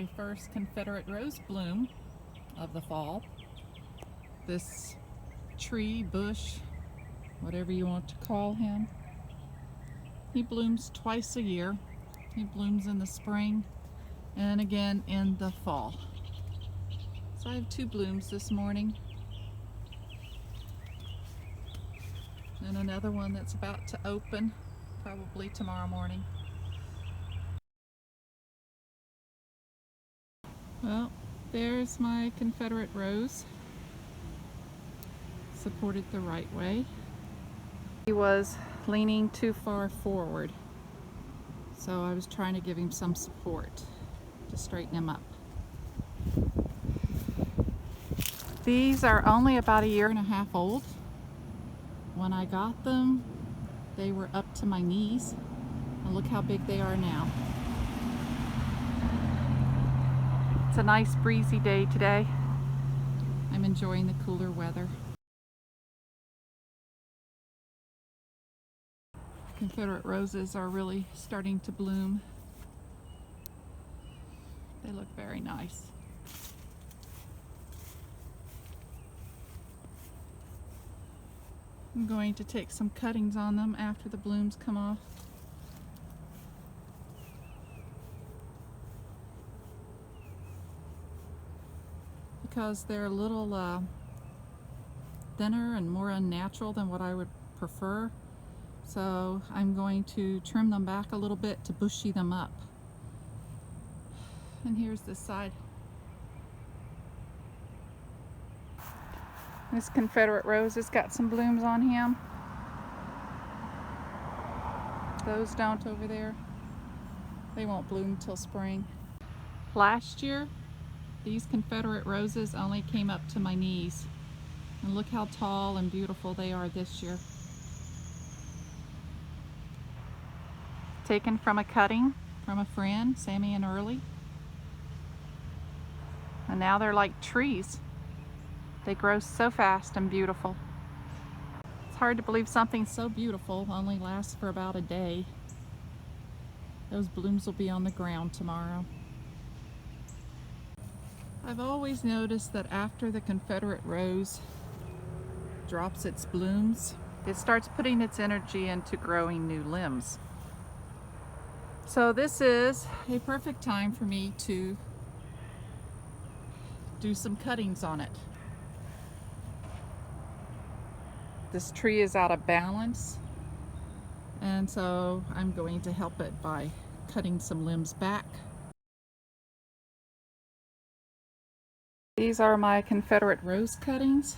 my first Confederate rose bloom of the fall. This tree, bush, whatever you want to call him, he blooms twice a year. He blooms in the spring and again in the fall. So I have 2 blooms this morning and another one that's about to open probably tomorrow morning. Well, there's my Confederate rose, supported the right way. He was leaning too far forward, so I was trying to give him some support to straighten him up. These are only about 1.5 years old. When I got them, they were up to my knees, and look how big they are now. It's a nice breezy day today. I'm enjoying the cooler weather. Confederate roses are really starting to bloom. They look very nice. I'm going to take some cuttings on them after the blooms come off. Because they're a little thinner and more unnatural than what I would prefer. So I'm going to trim them back a little bit to bushy them up. And here's this side. This Confederate rose has got some blooms on him. Those don't over there. They won't bloom till spring. Last year, these Confederate roses only came up to my knees. And look how tall and beautiful they are this year. Taken from a cutting from a friend, Sammy and Early. And now they're like trees. They grow so fast and beautiful. It's hard to believe something so beautiful only lasts for about a day. Those blooms will be on the ground tomorrow. I've always noticed that after the Confederate rose drops its blooms, it starts putting its energy into growing new limbs. So this is a perfect time for me to do some cuttings on it. This tree is out of balance, and so I'm going to help it by cutting some limbs back. These are my Confederate rose cuttings.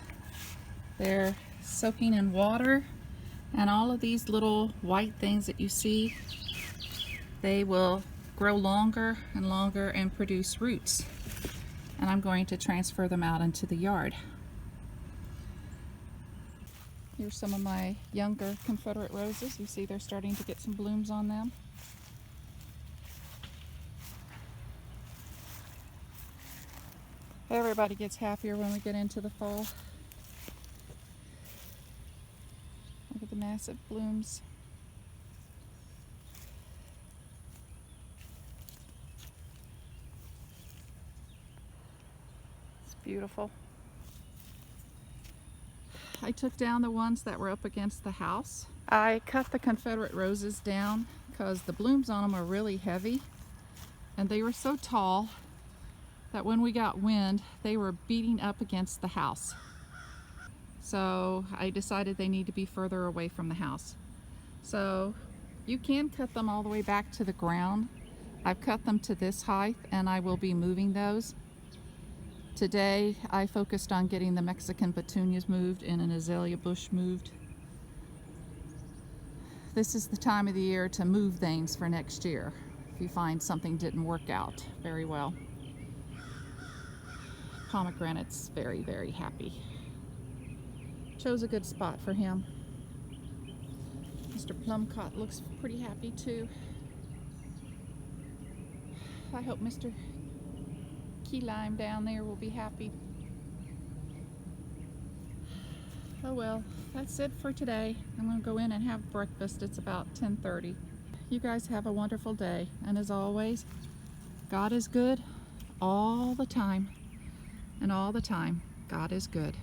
They're soaking in water, and all of these little white things that you see, they will grow longer and longer and produce roots. And I'm going to transfer them out into the yard. Here's some of my younger Confederate roses. You see they're starting to get some blooms on them. Everybody gets happier when we get into the fall. Look at the massive blooms. It's beautiful. I took down the ones that were up against the house. I cut the Confederate roses down because the blooms on them are really heavy, and they were so tall that when we got wind, they were beating up against the house. So I decided they need to be further away from the house. So you can cut them all the way back to the ground. I've cut them to this height, and I will be moving those. Today I focused on getting the Mexican petunias moved and an azalea bush moved. This is the time of the year to move things for next year if you find something didn't work out very well. Pomegranate's very, very happy. Chose a good spot for him. Mr. Plumcott looks pretty happy too. I hope Mr. Key Lime down there will be happy. Oh well, that's it for today. I'm going to go in and have breakfast. It's about 10:30. You guys have a wonderful day, and as always, God is good all the time, and all the time God is good.